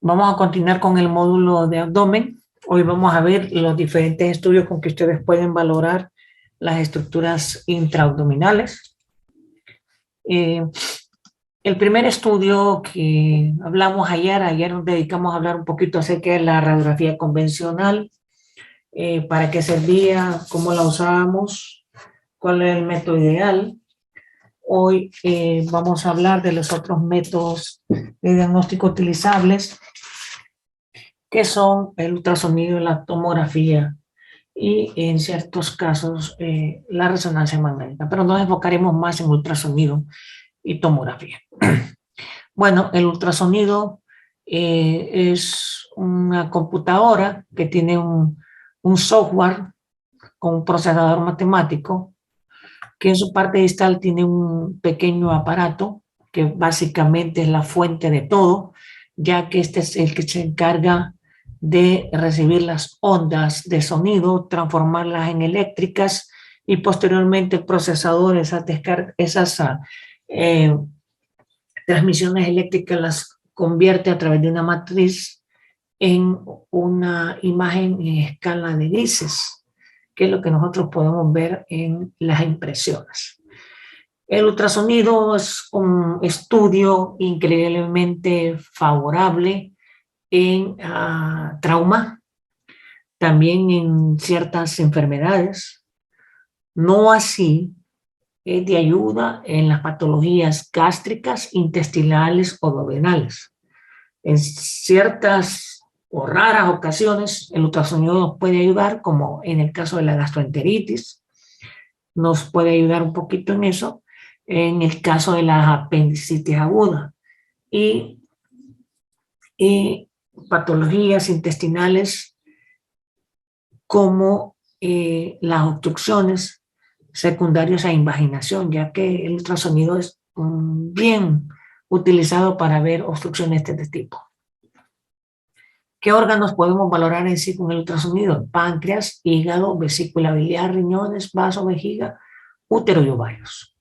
Vamos a continuar con el módulo de abdomen. Hoy vamos a ver los diferentes estudios con que ustedes pueden valorar las estructuras intraabdominales. El primer estudio que hablamos ayer nos dedicamos a hablar un poquito acerca de la radiografía convencional, para qué servía, cómo la usábamos, cuál es el método ideal. Hoy vamos a hablar de los otros métodos de diagnóstico utilizables, que son el ultrasonido y la tomografía y en ciertos casos la resonancia magnética, pero nos enfocaremos más en ultrasonido y tomografía. Bueno, el ultrasonido es una computadora que tiene un software con un procesador matemático que en su parte distal tiene un pequeño aparato que básicamente es la fuente de todo, ya que este es el que se encarga de recibir las ondas de sonido, transformarlas en eléctricas y posteriormente el procesador esas eh, transmisiones eléctricas las convierte a través de una matriz en una imagen en escala de grises, que es lo que nosotros podemos ver en las impresiones. El ultrasonido es un estudio increíblemente favorable en trauma, también en ciertas enfermedades, no así es de ayuda en las patologías gástricas, intestinales o duodenales. En ciertas o raras ocasiones el ultrasonido nos puede ayudar, como en el caso de la gastroenteritis, nos puede ayudar un poquito en eso, en el caso de la apendicitis aguda y, y patologías intestinales como las obstrucciones secundarias a invaginación, ya que el ultrasonido es bien utilizado para ver obstrucciones de este tipo. ¿Qué órganos podemos valorar en sí con el ultrasonido? Páncreas, hígado, vesícula biliar, riñones, vaso, vejiga, útero y ovarios.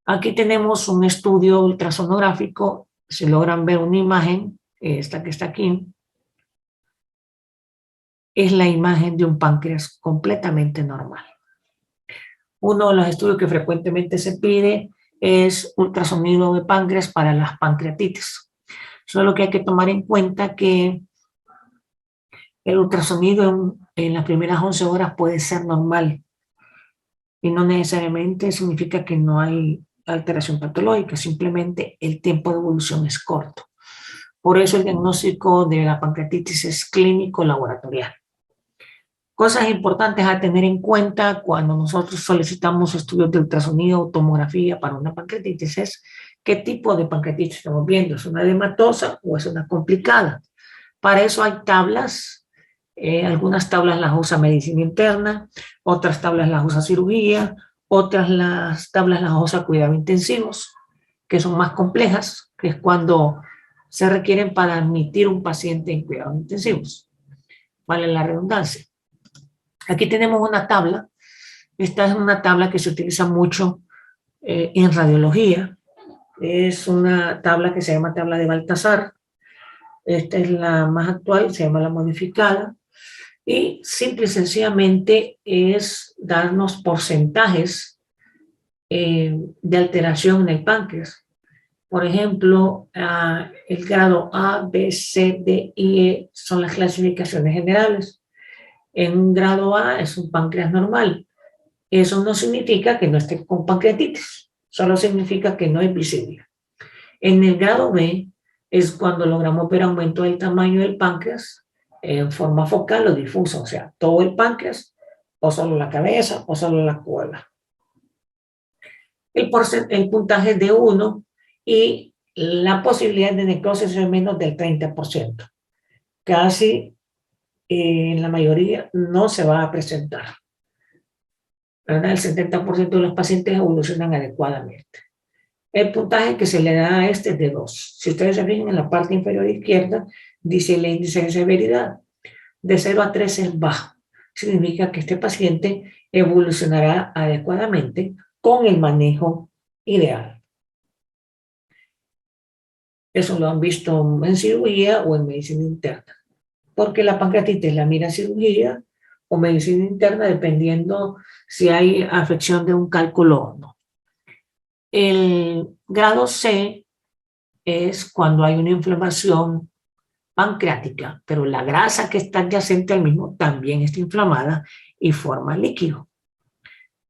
Aquí tenemos un estudio ultrasonográfico. Si logran ver una imagen, esta que está aquí, es la imagen de un páncreas completamente normal. Uno de los estudios que frecuentemente se pide es ultrasonido de páncreas para las pancreatitis. Solo que hay que tomar en cuenta que el ultrasonido en las primeras 11 horas puede ser normal y no necesariamente significa que no hay alteración patológica, simplemente el tiempo de evolución es corto. Por eso el diagnóstico de la pancreatitis es clínico laboratorial. Cosas importantes a tener en cuenta cuando nosotros solicitamos estudios de ultrasonido o tomografía para una pancreatitis es qué tipo de pancreatitis estamos viendo, ¿es una edematosa o es una complicada? Para eso hay tablas, algunas tablas las usa medicina interna, otras tablas las usa cirugía, otras las tablas las usa cuidado intensivos, que son más complejas, que es cuando se requieren para admitir un paciente en cuidados intensivos. Vale la redundancia. Aquí tenemos una tabla. Esta es una tabla que se utiliza mucho en radiología. Es una tabla que se llama tabla de Baltasar. Esta es la más actual, se llama la modificada. Y simple y sencillamente es darnos porcentajes de alteración en el páncreas. Por ejemplo, el grado A, B, C, D y E son las clasificaciones generales. En un grado A es un páncreas normal. Eso no significa que no esté con pancreatitis, solo significa que no es visible. En el grado B es cuando logramos ver aumento del tamaño del páncreas en forma focal o difusa, o sea, todo el páncreas, o solo la cabeza, o solo la cola. El puntaje es de 1 y la posibilidad de necrosis es menos del 30%. Casi en la mayoría no se va a presentar. ¿Verdad? El 70% de los pacientes evolucionan adecuadamente. El puntaje que se le da a este es de 2. Si ustedes se fijan en la parte inferior izquierda, dice el índice de severidad. De 0 a 3 es bajo. Significa que este paciente evolucionará adecuadamente con el manejo ideal. Eso lo han visto en cirugía o en medicina interna, porque la pancreatitis la mira cirugía o medicina interna dependiendo si hay afección de un cálculo o no. El grado C es cuando hay una inflamación pancreática, pero la grasa que está adyacente al mismo también está inflamada y forma líquido.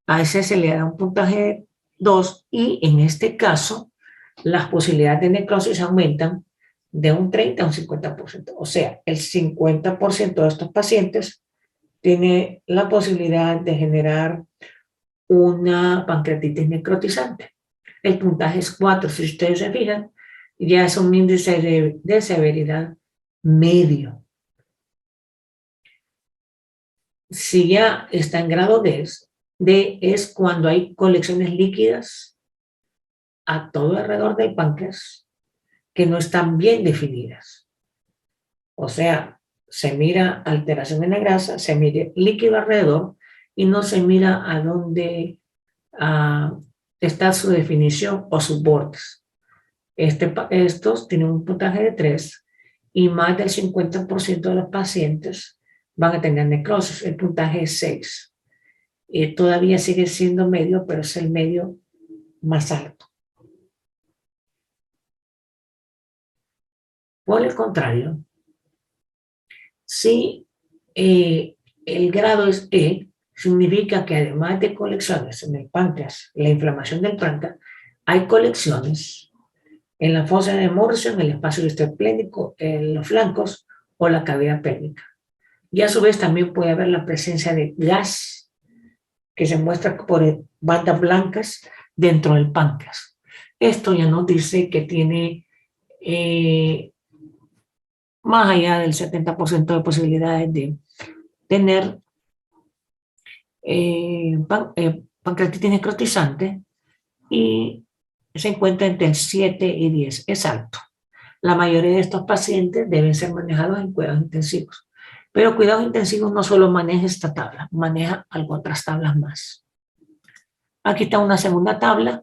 A ese se le da un puntaje 2 y en este caso las posibilidades de necrosis aumentan de un 30 a un 50%. O sea, el 50% de estos pacientes tiene la posibilidad de generar una pancreatitis necrotizante. El puntaje es 4, si ustedes se fijan, ya es un índice de severidad medio. Si ya está en grado D es cuando hay colecciones líquidas a todo alrededor del páncreas que no están bien definidas. O sea, se mira alteración en la grasa, se mira líquido alrededor y no se mira a dónde está su definición o sus bordes. Estos tienen un puntaje de 3 y más del 50% de los pacientes van a tener necrosis. El puntaje es 6. Todavía sigue siendo medio, pero es el medio más alto. Por el contrario, si el grado es E, significa que además de colecciones en el páncreas, la inflamación del páncreas, hay colecciones en la fosa de Morrison, en el espacio esternoplénico, en los flancos o la cavidad pélvica. Y a su vez también puede haber la presencia de gas que se muestra por bandas blancas dentro del páncreas. Esto ya nos dice que tiene más allá del 70% de posibilidades de tener pancreatitis necrotizante y se encuentra entre el 7 y 10, es alto. La mayoría de estos pacientes deben ser manejados en cuidados intensivos. Pero cuidados intensivos no solo maneja esta tabla, maneja otras tablas más. Aquí está una segunda tabla,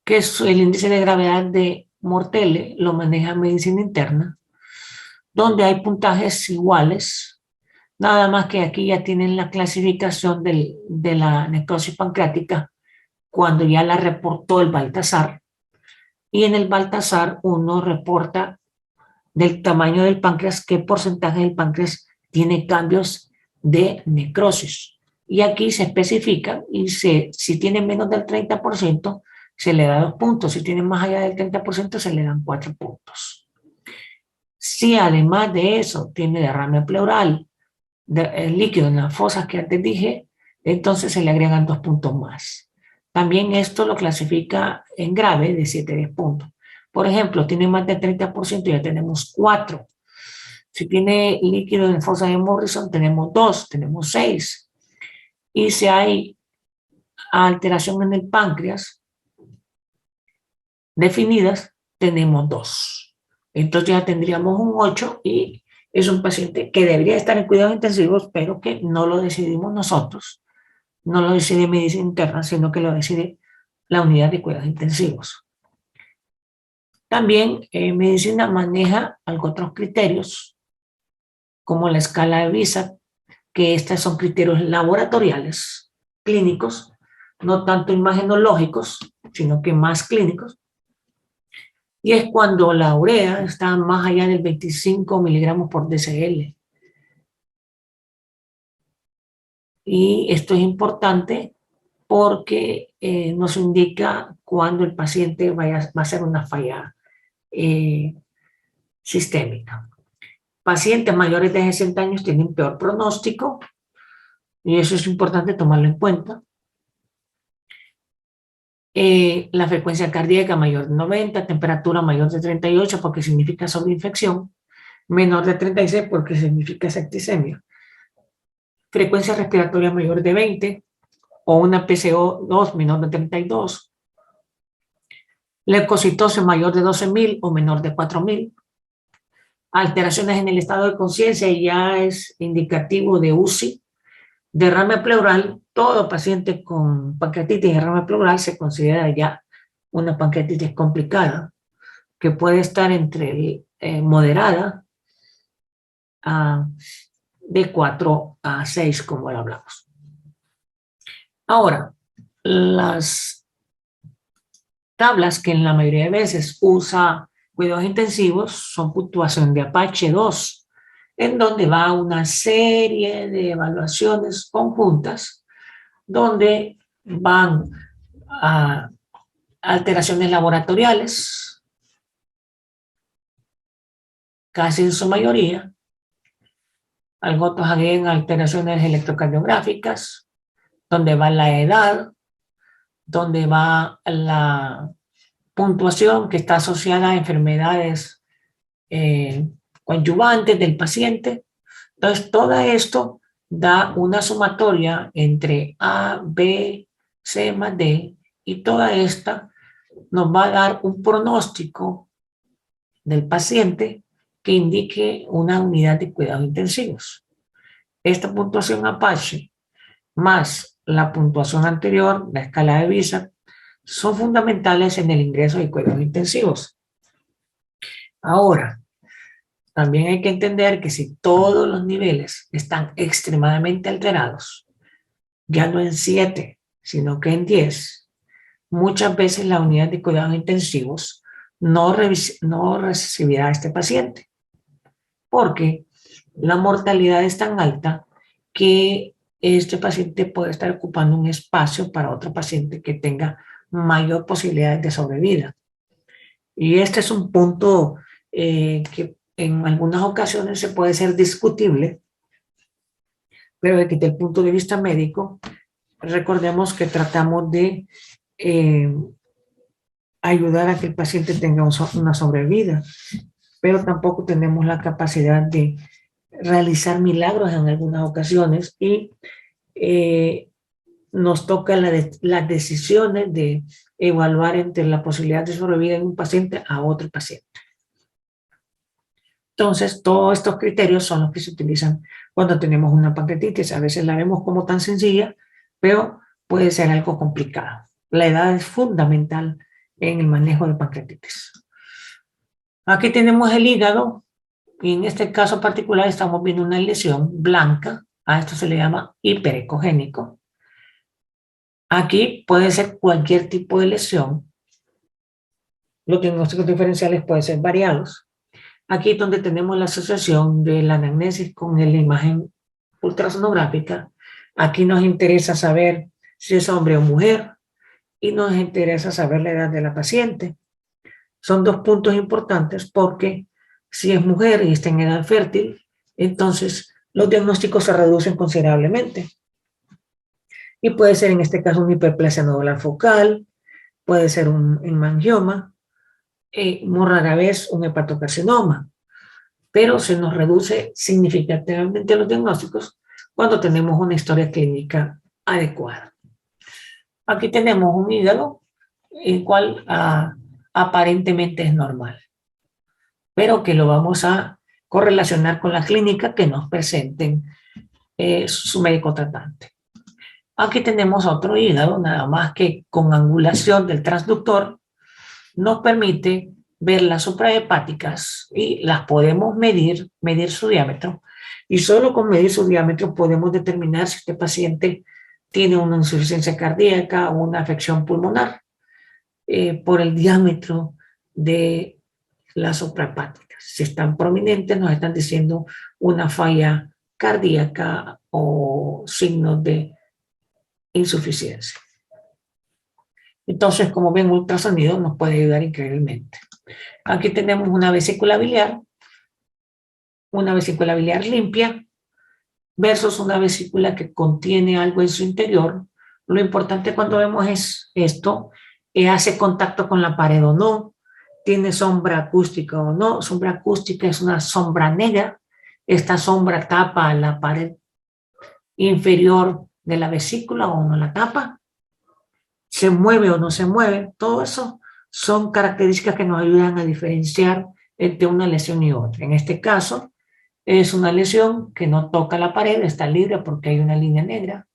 que es el índice de gravedad de Mortelle, lo maneja medicina interna, donde hay puntajes iguales, nada más que aquí ya tienen la clasificación de la necrosis pancreática cuando ya la reportó el Baltasar, y en el Baltasar uno reporta del tamaño del páncreas, qué porcentaje del páncreas tiene cambios de necrosis. Y aquí se especifica y si tiene menos del 30%, se le da 2 puntos. Si tiene más allá del 30%, se le dan 4 puntos. Si además de eso tiene derrame pleural, líquido en las fosas que antes dije, entonces se le agregan 2 puntos más. También esto lo clasifica en grave de 7 a 10 puntos. Por ejemplo, tiene más del 30%, ya tenemos 4. Si tiene líquido en fosa de Morrison, tenemos 2, tenemos 6. Y si hay alteración en el páncreas definidas, tenemos 2. Entonces ya tendríamos un 8 y es un paciente que debería estar en cuidados intensivos, pero que no lo decidimos nosotros. No lo decide medicina interna, sino que lo decide la unidad de cuidados intensivos. También medicina maneja otros criterios, como la escala de Visa, que estos son criterios laboratoriales, clínicos, no tanto imagenológicos, sino que más clínicos. Y es cuando la urea está más allá del 25 miligramos por decl. Y esto es importante porque nos indica cuando el paciente va a hacer una falla sistémica. Pacientes mayores de 60 años tienen peor pronóstico y eso es importante tomarlo en cuenta. La frecuencia cardíaca mayor de 90, temperatura mayor de 38 porque significa sobreinfección, menor de 36 porque significa septicemia, frecuencia respiratoria mayor de 20 o una PCO2 menor de 32, leucocitosis mayor de 12.000 o menor de 4.000, alteraciones en el estado de conciencia y ya es indicativo de UCI, derrame pleural. Todo paciente con pancreatitis y derrame pleural se considera ya una pancreatitis complicada. que puede estar entre moderada de 4 a 6, como lo hablamos. Ahora, las tablas que en la mayoría de veces usa cuidados intensivos son puntuación de Apache 2, en donde va una serie de evaluaciones conjuntas, donde van a alteraciones laboratoriales, casi en su mayoría. Algunos agregan alteraciones electrocardiográficas, donde va la edad, donde va la puntuación que está asociada a enfermedades coadyuvantes del paciente. Entonces, todo esto da una sumatoria entre A, B, C más D, y toda esta nos va a dar un pronóstico del paciente que indique una unidad de cuidados intensivos. Esta puntuación Apache más la puntuación anterior, la escala de Visa, son fundamentales en el ingreso de cuidados intensivos. Ahora, también hay que entender que si todos los niveles están extremadamente alterados, ya no en 7, sino que en 10, muchas veces la unidad de cuidados intensivos no recibirá a este paciente, porque la mortalidad es tan alta que este paciente puede estar ocupando un espacio para otro paciente que tenga mayor posibilidad de sobrevida. Y este es un punto que en algunas ocasiones se puede ser discutible, pero desde el punto de vista médico, recordemos que tratamos de ayudar a que el paciente tenga una sobrevida, pero tampoco tenemos la capacidad de realizar milagros en algunas ocasiones y nos toca las decisiones de evaluar entre la posibilidad de sobrevivir en un paciente a otro paciente. Entonces, todos estos criterios son los que se utilizan cuando tenemos una pancreatitis. A veces la vemos como tan sencilla, pero puede ser algo complicado. La edad es fundamental en el manejo de pancreatitis. Aquí tenemos el hígado, y en este caso particular estamos viendo una lesión blanca. A esto se le llama hiperecogénico. Aquí puede ser cualquier tipo de lesión. Los diagnósticos diferenciales pueden ser variados. Aquí es donde tenemos la asociación de la anamnesis con la imagen ultrasonográfica. Aquí nos interesa saber si es hombre o mujer y nos interesa saber la edad de la paciente. Son dos puntos importantes porque si es mujer y está en edad fértil, entonces los diagnósticos se reducen considerablemente. Y puede ser en este caso una hiperplasia nodular focal, puede ser un hemangioma, muy rara vez un hepatocarcinoma, pero se nos reduce significativamente los diagnósticos cuando tenemos una historia clínica adecuada. Aquí tenemos un hígado, el cual aparentemente es normal, pero que lo vamos a correlacionar con la clínica que nos presenten su médico tratante. Aquí tenemos otro hígado, nada más que con angulación del transductor nos permite ver las suprahepáticas y las podemos medir su diámetro. Y solo con medir su diámetro podemos determinar si este paciente tiene una insuficiencia cardíaca o una afección pulmonar por el diámetro de las suprahepáticas. Si están prominentes, nos están diciendo una falla cardíaca o signos de insuficiencia. Entonces, como ven, ultrasonido nos puede ayudar increíblemente. Aquí tenemos una vesícula biliar limpia versus una vesícula que contiene algo en su interior. Lo importante cuando vemos es esto, hace contacto con la pared o no, tiene sombra acústica o no. Sombra acústica es una sombra negra. Esta sombra tapa la pared inferior de la vesícula o no la tapa. Se mueve o no se mueve. Todo eso son características que nos ayudan a diferenciar entre una lesión y otra. En este caso, es una lesión que no toca la pared, está libre porque hay una línea negra.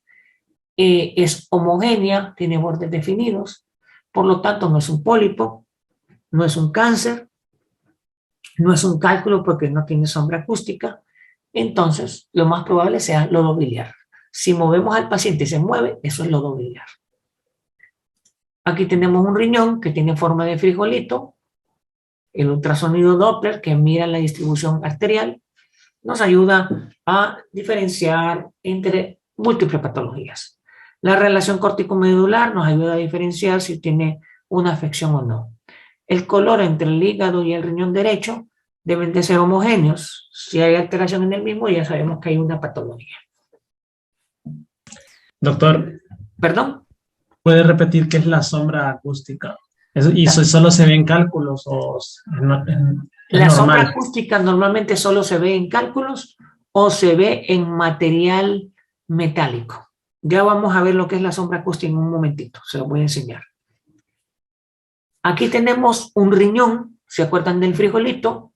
Es homogénea, tiene bordes definidos, por lo tanto no es un pólipo, no es un cáncer, No es un cálculo porque no tiene sombra acústica, entonces lo más probable sea lodo biliar. Si movemos al paciente y se mueve, eso es lodo biliar. Aquí tenemos un riñón que tiene forma de frijolito, el ultrasonido Doppler que mira la distribución arterial, nos ayuda a diferenciar entre múltiples patologías. La relación corticomedular nos ayuda a diferenciar si tiene una afección o no. El color entre el hígado y el riñón derecho deben de ser homogéneos. Si hay alteración en el mismo, ya sabemos que hay una patología. Doctor, ¿Perdón? ¿puede repetir qué es la sombra acústica? ¿Y eso solo se ve en cálculos o es La sombra normal? acústica normalmente solo se ve en cálculos o se ve en material metálico. Ya vamos a ver lo que es la sombra acústica en un momentito, se lo voy a enseñar. Aquí tenemos un riñón, ¿se acuerdan del frijolito?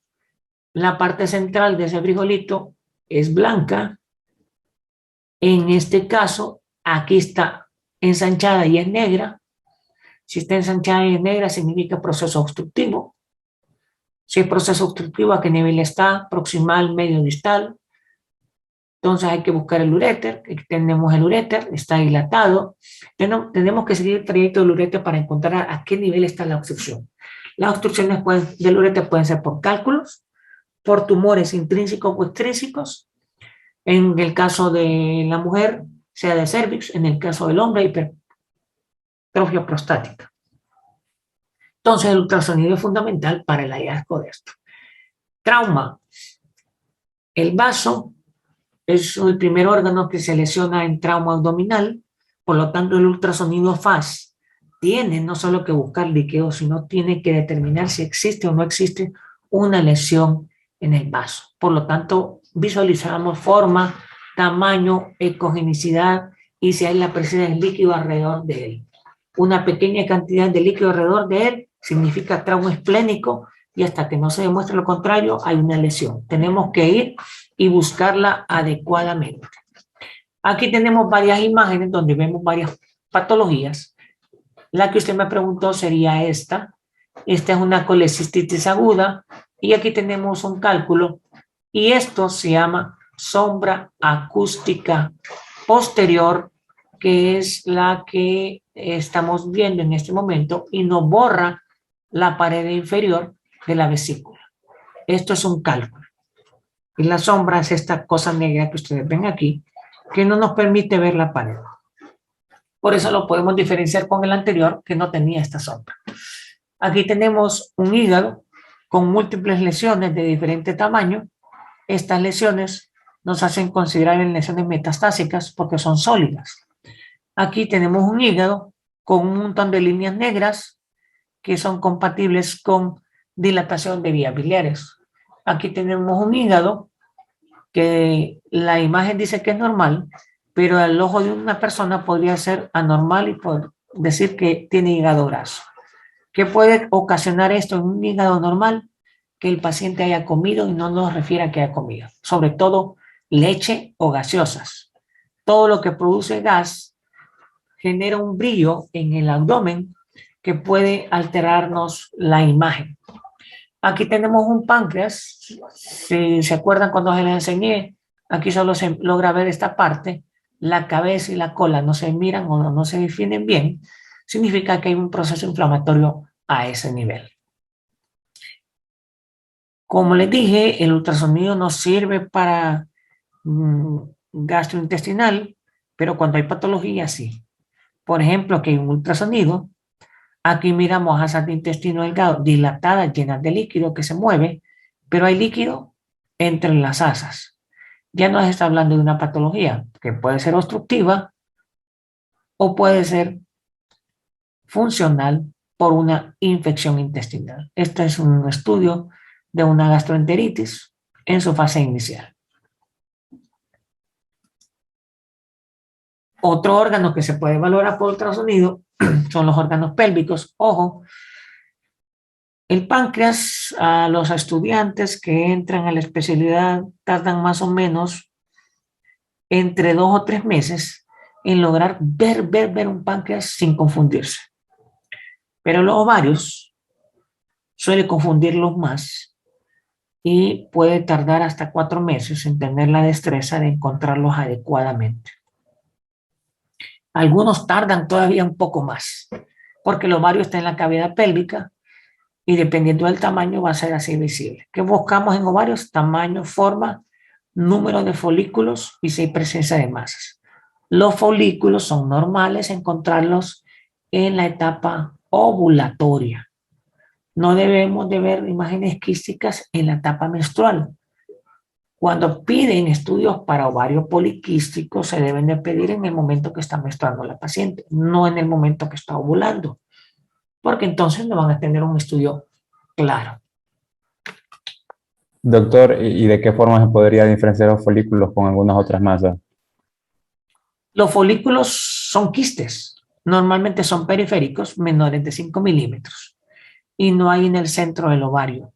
La parte central de ese frijolito es blanca. En este caso, aquí está ensanchada y es negra. Si está ensanchada y es negra, significa proceso obstructivo. Si es proceso obstructivo, ¿a qué nivel está? Proximal, medio, distal. Entonces hay que buscar el uréter. Aquí tenemos el uréter, está dilatado. Tenemos que seguir el trayecto del uréter para encontrar a qué nivel está la obstrucción. Las obstrucciones del uréter pueden ser por cálculos, por tumores intrínsecos o extrínsecos. En el caso de la mujer, sea de cervix. En el caso del hombre, hipertrofia prostática. Entonces el ultrasonido es fundamental para el hallazgo de esto. Trauma. El vaso es el primer órgano que se lesiona en trauma abdominal, por lo tanto el ultrasonido FAS tiene no solo que buscar líquido, sino tiene que determinar si existe o no existe una lesión en el vaso. Por lo tanto, visualizamos forma, tamaño, ecogenicidad y si hay la presencia de líquido alrededor de él. Una pequeña cantidad de líquido alrededor de él significa trauma esplénico y hasta que no se demuestre lo contrario hay una lesión. Tenemos que ir y buscarla adecuadamente. Aquí tenemos varias imágenes donde vemos varias patologías. La que usted me preguntó sería esta. Esta es una colecistitis aguda y aquí tenemos un cálculo y esto se llama sombra acústica posterior, que es la que estamos viendo en este momento y nos borra la pared inferior de la vesícula. Esto es un cálculo. Y la sombra es esta cosa negra que ustedes ven aquí, que no nos permite ver la pared. Por eso lo podemos diferenciar con el anterior, que no tenía esta sombra. Aquí tenemos un hígado con múltiples lesiones de diferente tamaño. Estas lesiones nos hacen considerar en lesiones metastásicas porque son sólidas. Aquí tenemos un hígado con un montón de líneas negras que son compatibles con dilatación de vías biliares. Aquí tenemos un hígado que la imagen dice que es normal, pero al ojo de una persona podría ser anormal y poder decir que tiene hígado graso. ¿Qué puede ocasionar esto en un hígado normal? Que el paciente haya comido y no nos refiere a que haya comido, sobre todo leche o gaseosas. Todo lo que produce gas genera un brillo en el abdomen que puede alterarnos la imagen. Aquí tenemos un páncreas. Si se acuerdan cuando se les enseñé, aquí solo se logra ver esta parte. La cabeza y la cola no se miran o no se definen bien. Significa que hay un proceso inflamatorio a ese nivel. Como les dije, el ultrasonido nos sirve para gastrointestinal, pero cuando hay patología sí. Por ejemplo, que hay un ultrasonido. Aquí miramos asas de intestino delgado dilatadas, llenas de líquido que se mueve, pero hay líquido entre las asas. Ya no se está hablando de una patología que puede ser obstructiva o puede ser funcional por una infección intestinal. Este es un estudio de una gastroenteritis en su fase inicial. Otro órgano que se puede valorar por ultrasonido son los órganos pélvicos. Ojo, el páncreas, a los estudiantes que entran a la especialidad tardan más o menos entre 2 o 3 meses en lograr ver un páncreas sin confundirse. Pero los ovarios suele confundirlos más y puede tardar hasta 4 meses en tener la destreza de encontrarlos adecuadamente. Algunos tardan todavía un poco más, porque el ovario está en la cavidad pélvica y dependiendo del tamaño va a ser así visible. ¿Qué buscamos en ovarios? Tamaño, forma, número de folículos y si hay presencia de masas. Los folículos son normales encontrarlos en la etapa ovulatoria. No debemos de ver imágenes quísticas en la etapa menstrual. Cuando piden estudios para ovario poliquístico, se deben de pedir en el momento que está menstruando la paciente, no en el momento que está ovulando, porque entonces no van a tener un estudio claro. Doctor, ¿y de qué forma se podría diferenciar los folículos con algunas otras masas? Los folículos son quistes, normalmente son periféricos, menores de 5 milímetros, y no hay en el centro del ovario.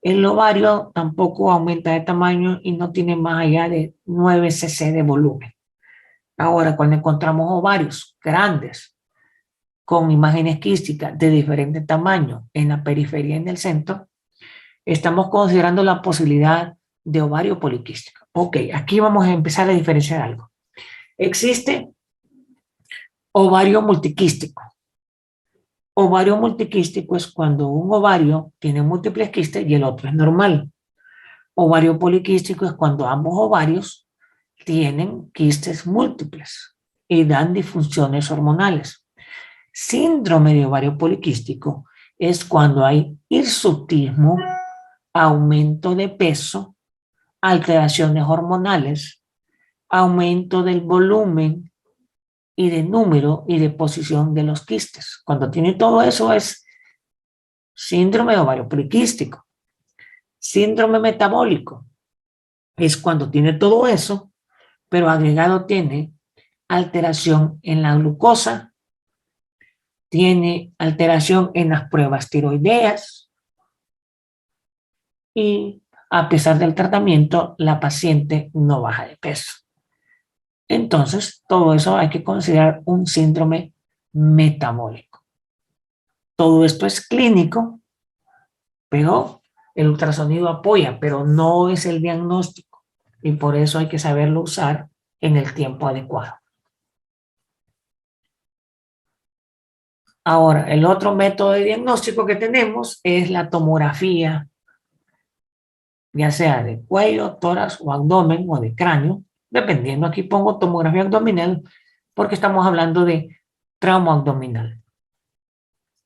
El ovario tampoco aumenta de tamaño y no tiene más allá de 9 cc de volumen. Ahora, cuando encontramos ovarios grandes, con imágenes quísticas de diferente tamaño en la periferia y en el centro, estamos considerando la posibilidad de ovario poliquístico. Ok, aquí vamos a empezar a diferenciar algo. Existe ovario multiquístico. Ovario multiquístico es cuando un ovario tiene múltiples quistes y el otro es normal. Ovario poliquístico es cuando ambos ovarios tienen quistes múltiples y dan disfunciones hormonales. Síndrome de ovario poliquístico es cuando hay hirsutismo, aumento de peso, alteraciones hormonales, aumento del volumen y de número y de posición de los quistes. Cuando tiene todo eso es síndrome de ovario poliquístico. Síndrome metabólico es cuando tiene todo eso, pero agregado tiene alteración en la glucosa, tiene alteración en las pruebas tiroideas y a pesar del tratamiento, la paciente no baja de peso. Entonces, todo eso hay que considerar un síndrome metabólico. Todo esto es clínico, pero el ultrasonido apoya, pero no es el diagnóstico y por eso hay que saberlo usar en el tiempo adecuado. Ahora, el otro método de diagnóstico que tenemos es la tomografía, ya sea de cuello, tórax o abdomen o de cráneo, dependiendo. Aquí pongo tomografía abdominal porque estamos hablando de trauma abdominal.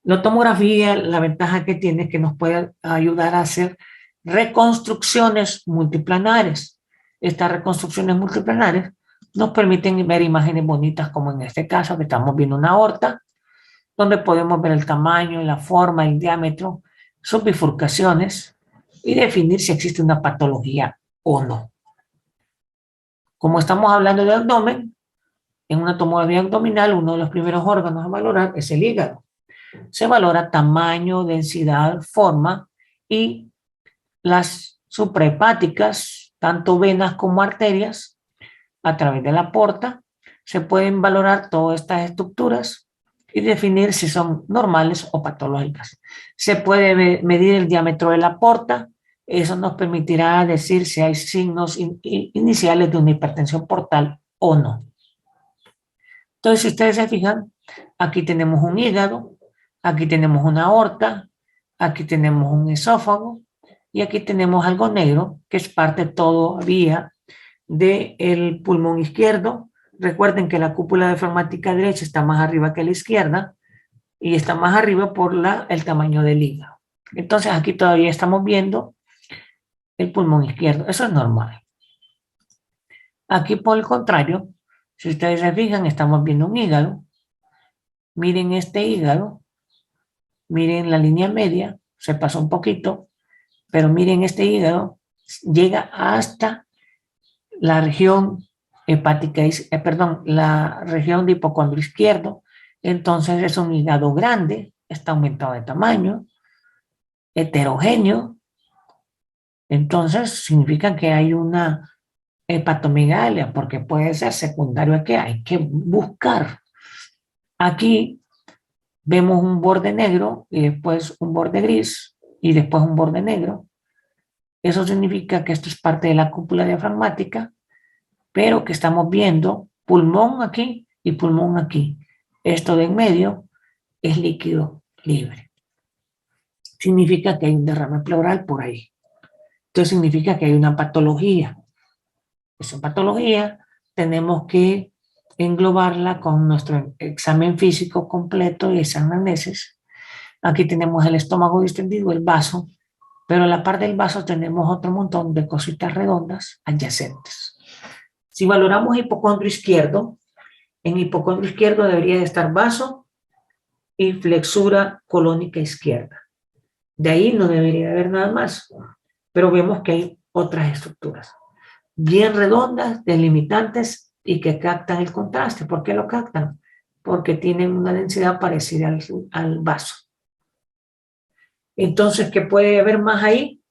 La tomografía, la ventaja que tiene es que nos puede ayudar a hacer reconstrucciones multiplanares. Estas reconstrucciones multiplanares nos permiten ver imágenes bonitas como en este caso que estamos viendo una aorta, donde podemos ver el tamaño, la forma, el diámetro, sus bifurcaciones y definir si existe una patología o no. Como estamos hablando de abdomen, en una tomografía abdominal uno de los primeros órganos a valorar es el hígado. Se valora tamaño, densidad, forma y las suprahepáticas, tanto venas como arterias, a través de la porta, se pueden valorar todas estas estructuras y definir si son normales o patológicas. Se puede medir el diámetro de la porta, eso nos permitirá decir si hay signos iniciales de una hipertensión portal o no. Entonces, si ustedes se fijan, aquí tenemos un hígado, aquí tenemos una aorta, aquí tenemos un esófago y aquí tenemos algo negro que es parte todavía del pulmón izquierdo. Recuerden que la cúpula diafragmática derecha está más arriba que la izquierda y está más arriba por el tamaño del hígado. Entonces aquí todavía estamos viendo el pulmón izquierdo. Eso es normal. Aquí por el contrario, si ustedes se fijan, estamos viendo un hígado. Miren este hígado. Miren la línea media. Se pasó un poquito. Pero miren este hígado. Llega hasta la región hepática, la región de hipocondrio izquierdo. Entonces es un hígado grande, está aumentado de tamaño, heterogéneo. Entonces significa que hay una hepatomegalia, porque puede ser secundario a que hay que buscar. Aquí vemos un borde negro y después un borde gris y después un borde negro. Eso significa que esto es parte de la cúpula diafragmática, pero que estamos viendo pulmón aquí y pulmón aquí. Esto de en medio es líquido libre. Significa que hay un derrame pleural por ahí. Entonces significa que hay una patología. Esa patología tenemos que englobarla con nuestro examen físico completo y esa anamnesis. Aquí tenemos el estómago distendido, el vaso, pero en la parte del vaso tenemos otro montón de cositas redondas adyacentes. Si valoramos hipocondrio izquierdo, en hipocondrio izquierdo debería de estar vaso y flexura colónica izquierda. De ahí no debería haber nada más, pero vemos que hay otras estructuras bien redondas, delimitantes y que captan el contraste. ¿Por qué lo captan? Porque tienen una densidad parecida al vaso. Entonces, ¿qué puede haber más ahí?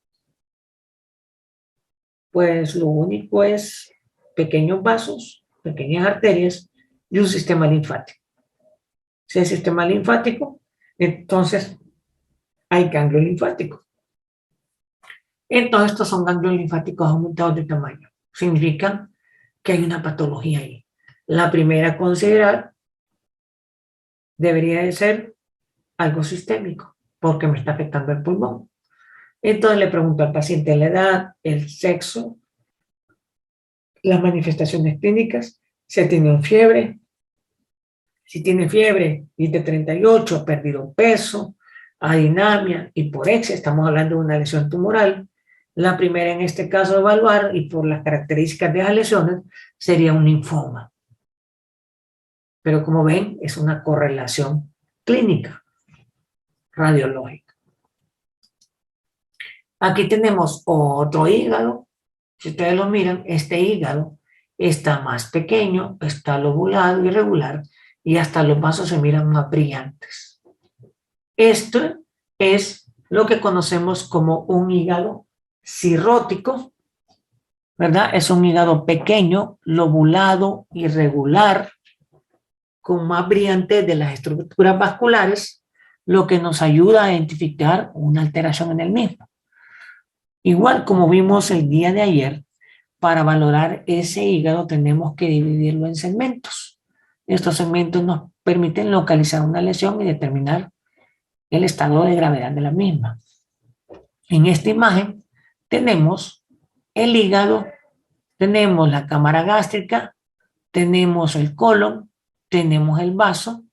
Pues lo único es pequeños vasos, pequeñas arterias y un sistema linfático. Si hay sistema linfático, entonces hay ganglio linfático. Entonces, estos son ganglios linfáticos aumentados de tamaño. Significa que hay una patología ahí. La primera a considerar debería de ser algo sistémico, porque me está afectando el pulmón. Entonces le pregunto al paciente la edad, el sexo, las manifestaciones clínicas, si ha tenido fiebre. Si tiene fiebre y de 38, ha perdido peso, adinamia, hiporexia, estamos hablando de una lesión tumoral. La primera en este caso a evaluar, y por las características de esas lesiones, sería un linfoma. Pero como ven, es una correlación clínica, radiológica. Aquí tenemos otro hígado. Si ustedes lo miran, este hígado está más pequeño, está lobulado, irregular, y hasta los vasos se miran más brillantes. Esto es lo que conocemos como un hígado cirrótico, ¿verdad? Es un hígado pequeño, lobulado, irregular, con más brillantez de las estructuras vasculares, lo que nos ayuda a identificar una alteración en el mismo. Igual como vimos el día de ayer, para valorar ese hígado tenemos que dividirlo en segmentos. Estos segmentos nos permiten localizar una lesión y determinar el estado de gravedad de la misma. En esta imagen tenemos el hígado, tenemos la cámara gástrica, tenemos el colon, tenemos el vaso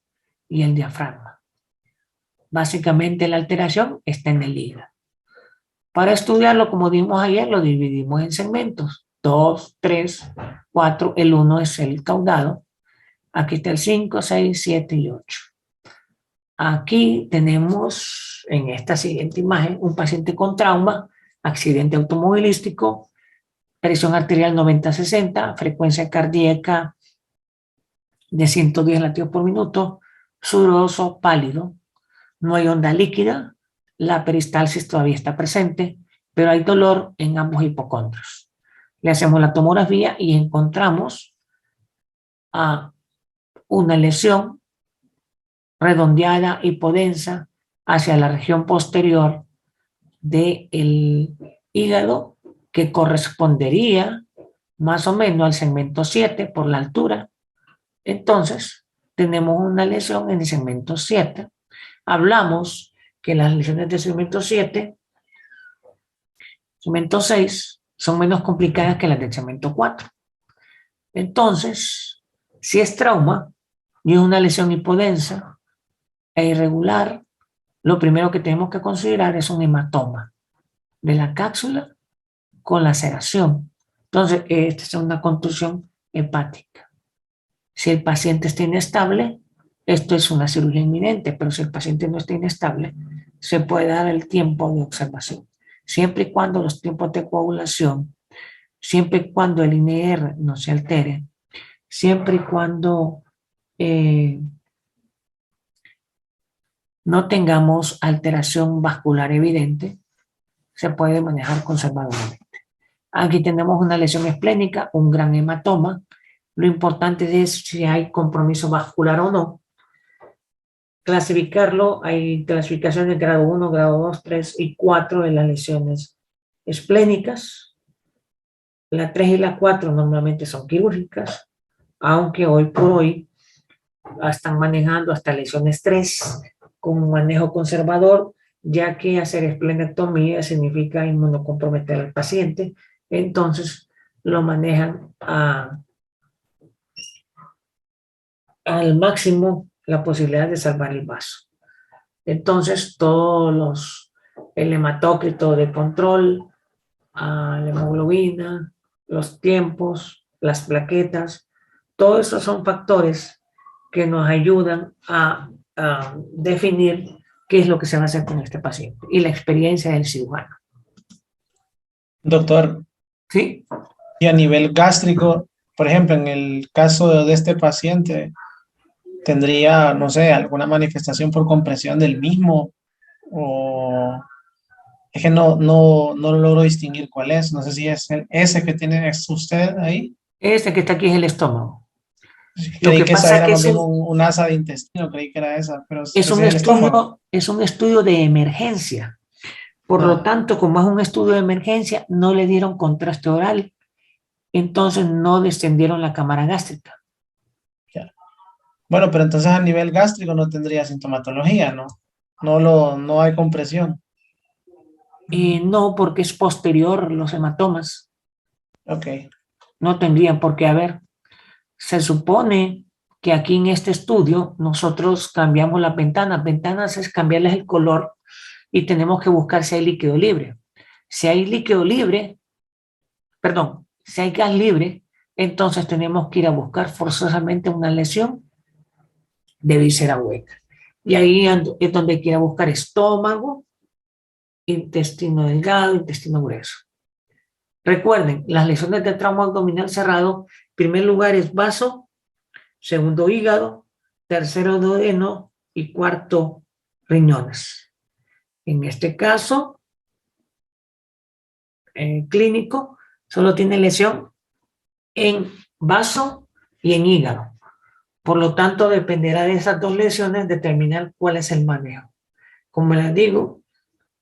y el diafragma. Básicamente la alteración está en el hígado. Para estudiarlo, como dimos ayer, lo dividimos en segmentos. 2, 3, 4. El 1 es el caudado. Aquí está el 5, 6, 7 y 8. Aquí tenemos en esta siguiente imagen un paciente con trauma, accidente automovilístico, presión arterial 90-60, frecuencia cardíaca de 110 latidos por minuto, sudoroso, pálido, no hay onda líquida, la peristalsis todavía está presente, pero hay dolor en ambos hipocondrios. Le hacemos la tomografía y encontramos una lesión redondeada, hipodensa, hacia la región posterior del hígado, que correspondería más o menos al segmento 7 por la altura. Entonces, tenemos una lesión en el segmento 7. Hablamos que las lesiones del segmento 7, segmento 6, son menos complicadas que las del segmento 4. Entonces, si es trauma y es una lesión hipodensa e irregular, lo primero que tenemos que considerar es un hematoma de la cápsula con laceración. Entonces, esta es una contusión hepática. Si el paciente está inestable, esto es una cirugía inminente, pero si el paciente no está inestable, se puede dar el tiempo de observación. Siempre y cuando los tiempos de coagulación, siempre y cuando el INR no se altere, siempre y cuando no tengamos alteración vascular evidente, se puede manejar conservadoramente. Aquí tenemos una lesión esplénica, un gran hematoma. Lo importante es si hay compromiso vascular o no. Clasificarlo, hay clasificaciones de grado 1, grado 2, 3 y 4 de las lesiones esplénicas. La 3 y la 4 normalmente son quirúrgicas, aunque hoy por hoy están manejando hasta lesiones 3 con un manejo conservador, ya que hacer esplenectomía significa inmunocomprometer al paciente, entonces lo manejan al máximo la posibilidad de salvar el vaso. Entonces el hematócrito de control, la hemoglobina, los tiempos, las plaquetas, todos esos son factores que nos ayudan a definir qué es lo que se va a hacer con este paciente y la experiencia del cirujano. Doctor, ¿Sí? y a nivel gástrico, por ejemplo, en el caso de este paciente, ¿tendría, no sé, alguna manifestación por compresión del mismo? O es que no logro distinguir cuál es. No sé si es ese que tiene es usted ahí. Este que está aquí es el estómago. Lo Creí que que esa pasa es era que más bien un asa de intestino, creí que era esa, pero ese es es el estómago. un estudio de emergencia. Por lo Ah, tanto, como es un estudio de emergencia, no le dieron contraste oral, entonces no descendieron la cámara gástrica. ya. Bueno, pero entonces a nivel gástrico no tendría sintomatología, ¿no? No hay compresión. Y no, porque es posterior los hematomas, Ok, no tendrían por qué haber. Se supone que aquí en este estudio nosotros cambiamos las ventanas. Ventanas es cambiarles el color y tenemos que buscar si hay líquido libre. Si hay líquido libre, perdón, si hay gas libre, entonces tenemos que ir a buscar forzosamente una lesión de víscera hueca. Y ahí es donde hay que ir a buscar estómago, intestino delgado, intestino grueso. Recuerden, las lesiones de trauma abdominal cerrado, en primer lugar es vaso, segundo hígado, tercero duodeno y cuarto riñones. En este caso, clínico, solo tiene lesión en vaso y en hígado. Por lo tanto, dependerá de esas dos lesiones determinar cuál es el manejo. Como les digo,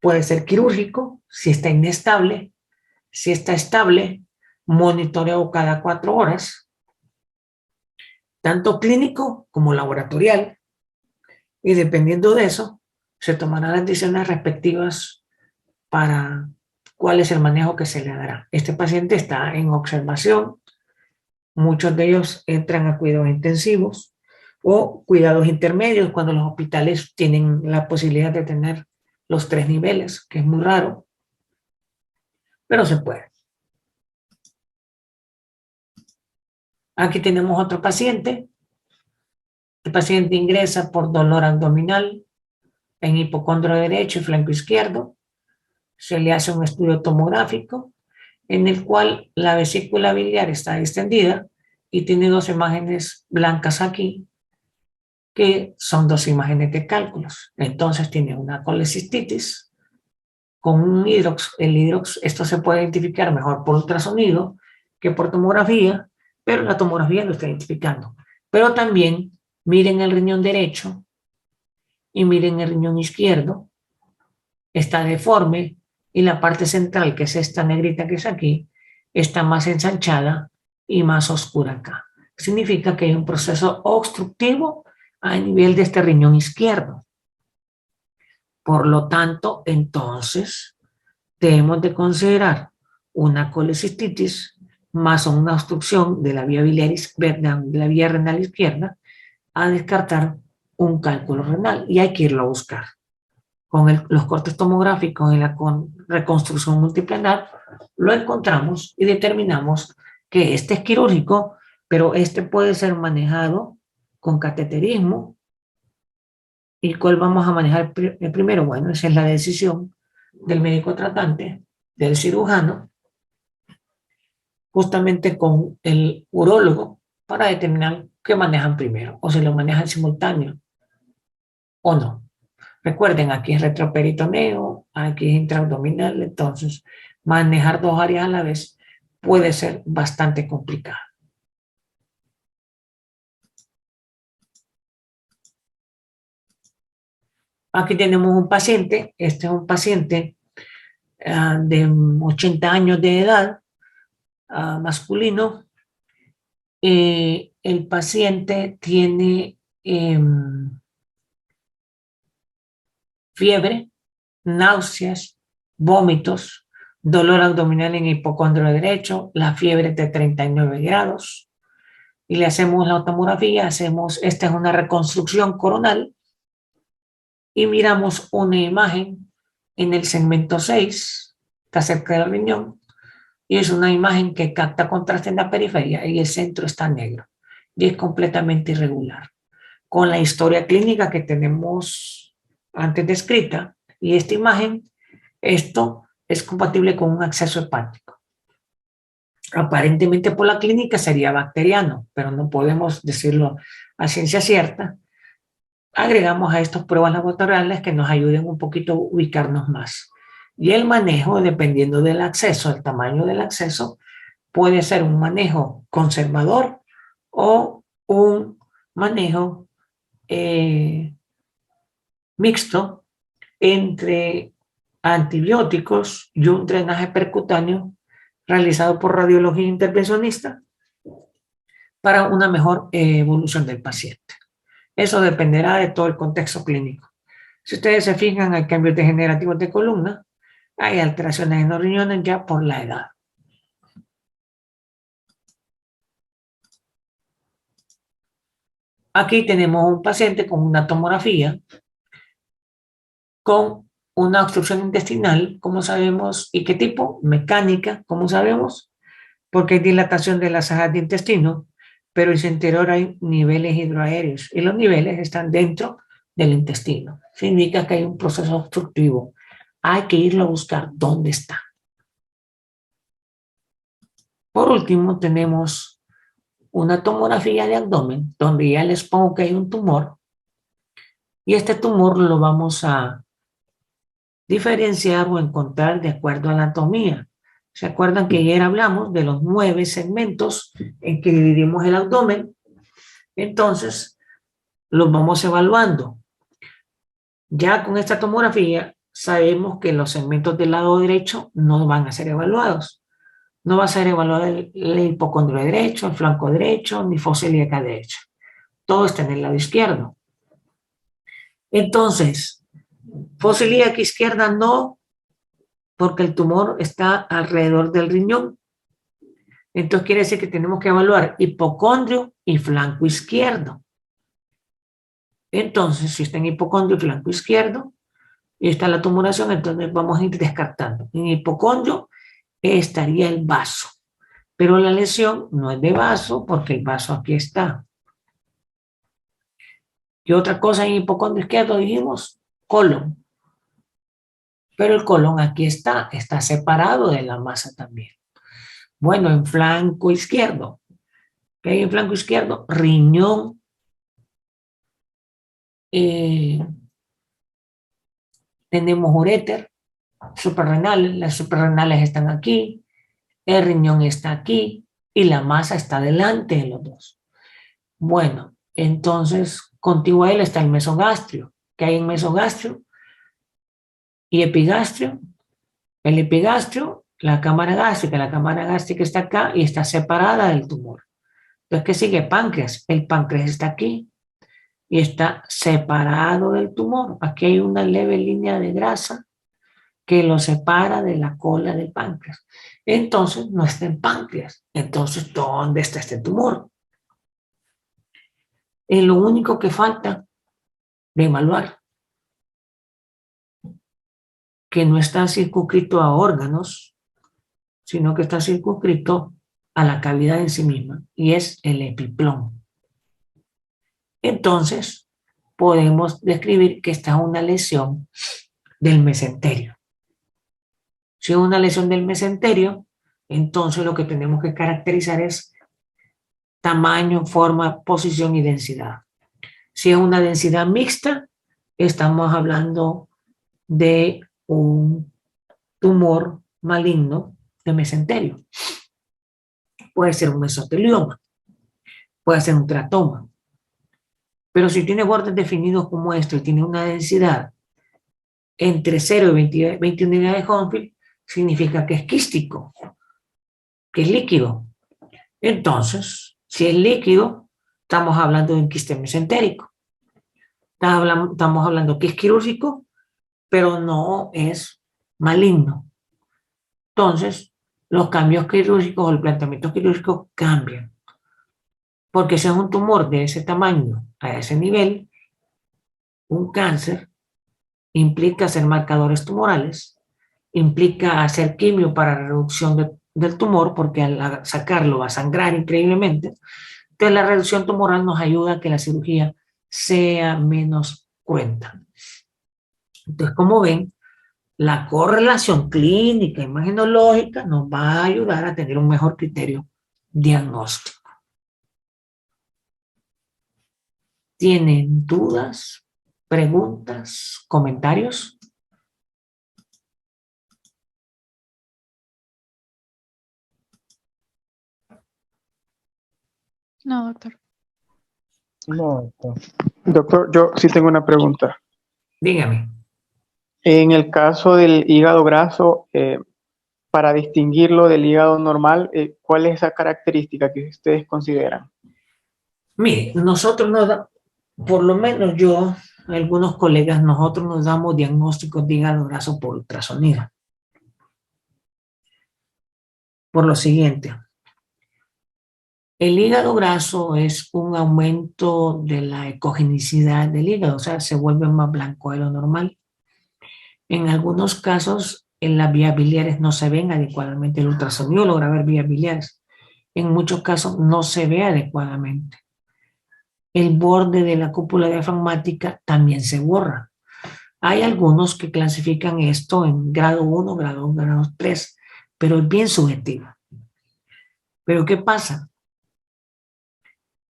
puede ser quirúrgico si está inestable, si está estable, monitoreo cada 4 horas, tanto clínico como laboratorial, y dependiendo de eso, se tomarán las decisiones respectivas para cuál es el manejo que se le dará. Este paciente está en observación, muchos de ellos entran a cuidados intensivos o cuidados intermedios cuando los hospitales tienen la posibilidad de tener los 3 niveles, que es muy raro, pero se puede. Aquí tenemos otro paciente. El paciente ingresa por dolor abdominal en hipocondrio derecho y flanco izquierdo. Se le hace un estudio tomográfico en el cual la vesícula biliar está extendida y tiene 2 imágenes blancas aquí, que son 2 imágenes de cálculos. Entonces tiene una colecistitis con un hidrox. El hidrox, esto se puede identificar mejor por ultrasonido que por tomografía, pero la tomografía lo está identificando. Pero también miren el riñón derecho y miren el riñón izquierdo, está deforme y la parte central, que es esta negrita que es aquí, está más ensanchada y más oscura acá. Significa que hay un proceso obstructivo a nivel de este riñón izquierdo. Por lo tanto, entonces, debemos de considerar una colecistitis más una obstrucción de la vía biliar izquierda, de la vía renal izquierda, a descartar un cálculo renal y hay que irlo a buscar. Con los cortes tomográficos en la reconstrucción multiplanar, lo encontramos y determinamos que este es quirúrgico, pero este puede ser manejado con cateterismo. ¿Y cuál vamos a manejar primero? Bueno, esa es la decisión del médico tratante, del cirujano, justamente con el urólogo, para determinar qué manejan primero, o si lo manejan simultáneo o no. Recuerden, aquí es retroperitoneo, aquí es intraabdominal, entonces manejar 2 áreas a la vez puede ser bastante complicado. Aquí tenemos un paciente, este es un paciente de 80 años de edad, masculino. El paciente tiene fiebre, náuseas, vómitos, dolor abdominal en hipocondrio derecho, la fiebre es de 39 grados, y le hacemos la tomografía, esta es una reconstrucción coronal, y miramos una imagen en el segmento 6, está cerca del riñón, y es una imagen que capta contraste en la periferia y el centro está negro, y es completamente irregular. Con la historia clínica que tenemos antes descrita, y esta imagen, esto es compatible con un acceso hepático. Aparentemente por la clínica sería bacteriano, pero no podemos decirlo a ciencia cierta. Agregamos a estas pruebas laboratoriales que nos ayuden un poquito a ubicarnos más. Y el manejo, dependiendo del acceso, el tamaño del acceso, puede ser un manejo conservador o un manejo mixto entre antibióticos y un drenaje percutáneo realizado por radiología intervencionista para una mejor evolución del paciente. Eso dependerá de todo el contexto clínico. Si ustedes se fijan, hay cambios degenerativos de columna, hay alteraciones en los riñones ya por la edad. Aquí tenemos un paciente con una tomografía con una obstrucción intestinal, ¿cómo sabemos? ¿Y qué tipo? Mecánica, ¿cómo sabemos? Porque hay dilatación de las ajas de intestino, pero en su interior hay niveles hidroaéreos y los niveles están dentro del intestino. Significa que hay un proceso obstructivo. Hay que irlo a buscar dónde está. Por último, tenemos una tomografía de abdomen donde ya les pongo que hay un tumor y este tumor lo vamos a diferenciar o encontrar de acuerdo a la anatomía. ¿Se acuerdan que ayer hablamos de los 9 segmentos en que dividimos el abdomen? Entonces, los vamos evaluando. Ya con esta tomografía sabemos que los segmentos del lado derecho no van a ser evaluados. No va a ser evaluado el hipocondrio derecho, el flanco derecho, ni fosa ilíaca derecha. Todo está en el lado izquierdo. Entonces, fosa ilíaca izquierda no, porque el tumor está alrededor del riñón. Entonces quiere decir que tenemos que evaluar hipocondrio y flanco izquierdo. Entonces, si está en hipocondrio y flanco izquierdo, y está la tumoración, entonces vamos a ir descartando. En hipocondrio estaría el vaso, pero la lesión no es de vaso porque el vaso aquí está. Y otra cosa en hipocondrio izquierdo dijimos, colon. Pero el colon aquí está separado de la masa también. Bueno, en flanco izquierdo, ¿qué hay en flanco izquierdo? Riñón, tenemos uréter, suprarrenales, las suprarrenales están aquí, el riñón está aquí y la masa está delante de los dos. Bueno, entonces contiguo a él está el mesogastrio. ¿Qué hay en mesogastrio? Y epigastrio. El epigastrio, la cámara gástrica está acá y está separada del tumor. Entonces, ¿qué sigue? Páncreas. El páncreas está aquí y está separado del tumor. Aquí hay una leve línea de grasa que lo separa de la cola del páncreas. Entonces, no está en páncreas. Entonces, ¿dónde está este tumor? Es lo único que falta de evaluar, que no está circunscrito a órganos, sino que está circunscrito a la cavidad en sí misma, y es el epiplón. Entonces, podemos describir que esta es una lesión del mesenterio. Si es una lesión del mesenterio, entonces lo que tenemos que caracterizar es tamaño, forma, posición y densidad. Si es una densidad mixta, estamos hablando de un tumor maligno de mesenterio. Puede ser un mesotelioma, puede ser un teratoma. Pero si tiene bordes definidos como esto y tiene una densidad entre 0 y 21 unidades de Hounsfield, significa que es quístico, que es líquido. Entonces, si es líquido, estamos hablando de un quiste mesentérico. Estamos hablando que es quirúrgico, pero no es maligno. Entonces, los cambios quirúrgicos o el planteamiento quirúrgico cambian. Porque si es un tumor de ese tamaño, a ese nivel, un cáncer implica hacer marcadores tumorales, implica hacer quimio para reducción del tumor, porque al sacarlo va a sangrar increíblemente. Entonces, la reducción tumoral nos ayuda a que la cirugía sea menos cruenta. Entonces, como ven, la correlación clínica, imagenológica, nos va a ayudar a tener un mejor criterio diagnóstico. ¿Tienen dudas, preguntas, comentarios? No, doctor. No, doctor. Doctor, yo sí tengo una pregunta. Dígame. En el caso del hígado graso, para distinguirlo del hígado normal, ¿cuál es esa característica que ustedes consideran? Mire, nosotros por lo menos yo, algunos colegas, nosotros nos damos diagnósticos de hígado graso por ultrasonido. Por lo siguiente, el hígado graso es un aumento de la ecogenicidad del hígado, o sea, se vuelve más blanco de lo normal. En algunos casos, en las vías biliares no se ven adecuadamente, el ultrasonido logra ver vías biliares. En muchos casos no se ve adecuadamente. El borde de la cúpula diafragmática también se borra. Hay algunos que clasifican esto en grado 1, grado 2, grado 3, pero es bien subjetivo. ¿Pero qué pasa?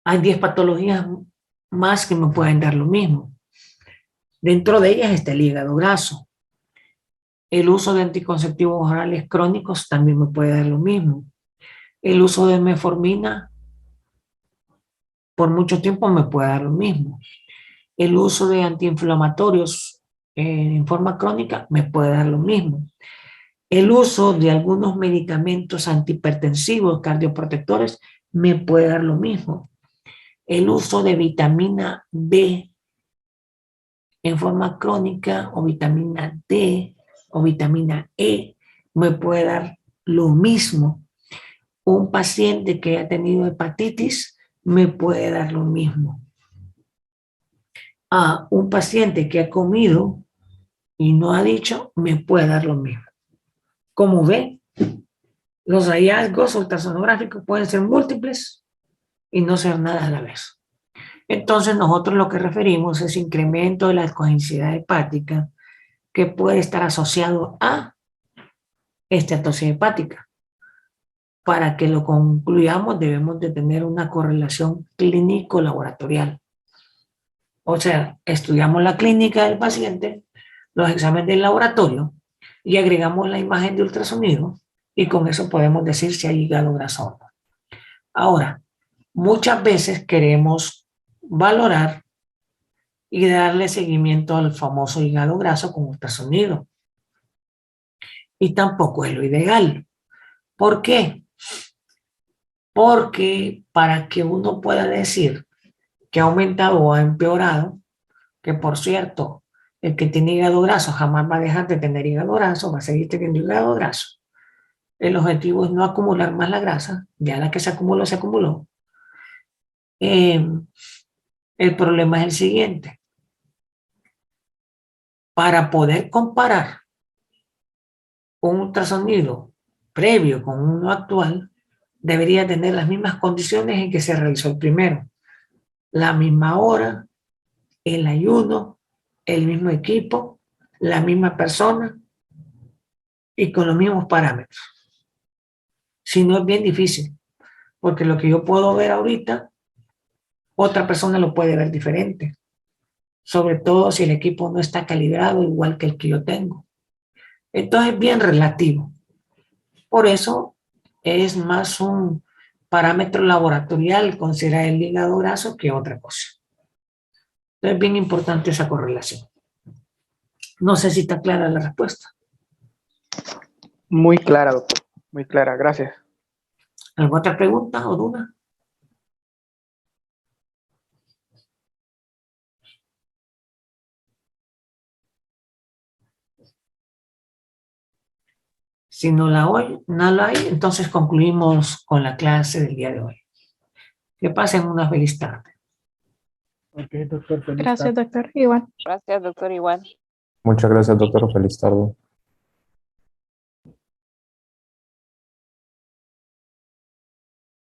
Hay 10 patologías más que me pueden dar lo mismo. Dentro de ellas está el hígado graso. El uso de anticonceptivos orales crónicos también me puede dar lo mismo. El uso de metformina por mucho tiempo me puede dar lo mismo. El uso de antiinflamatorios en forma crónica me puede dar lo mismo. El uso de algunos medicamentos antihipertensivos, cardioprotectores, me puede dar lo mismo. El uso de vitamina B en forma crónica o vitamina D o vitamina E me puede dar lo mismo. Un paciente que haya tenido hepatitis me puede dar lo mismo. A un paciente que ha comido y no ha dicho, me puede dar lo mismo. Como ven, los hallazgos ultrasonográficos pueden ser múltiples y no ser nada a la vez. Entonces nosotros lo que referimos es incremento de la ecogenicidad hepática que puede estar asociado a esteatosis hepática. Para que lo concluyamos debemos de tener una correlación clínico-laboratorial. O sea, estudiamos la clínica del paciente, los exámenes del laboratorio y agregamos la imagen de ultrasonido y con eso podemos decir si hay hígado graso o no. Ahora, muchas veces queremos valorar y darle seguimiento al famoso hígado graso con ultrasonido. Y tampoco es lo ideal. ¿Por qué? Porque para que uno pueda decir que ha aumentado o ha empeorado, que por cierto, el que tiene hígado graso jamás va a dejar de tener hígado graso, va a seguir teniendo hígado graso. El objetivo es no acumular más la grasa, ya la que se acumuló, se acumuló. El problema es el siguiente. Para poder comparar un ultrasonido previo con uno actual, debería tener las mismas condiciones en que se realizó el primero. La misma hora, el ayuno, el mismo equipo, la misma persona y con los mismos parámetros. Si no, es bien difícil, porque lo que yo puedo ver ahorita, otra persona lo puede ver diferente, sobre todo si el equipo no está calibrado igual que el que yo tengo. Entonces es bien relativo. Por eso es más un parámetro laboratorial considerar el hígado graso que otra cosa. Entonces es bien importante esa correlación. No sé si está clara la respuesta. Muy clara, doctor. Muy clara. Gracias. ¿Alguna otra pregunta o duda? Si no no la hay, entonces concluimos con la clase del día de hoy. Que pasen una feliz tarde. Ok, doctor, feliz Gracias, tarde. doctor. Igual. Gracias, doctor, igual. Muchas gracias, doctor. Feliz tarde.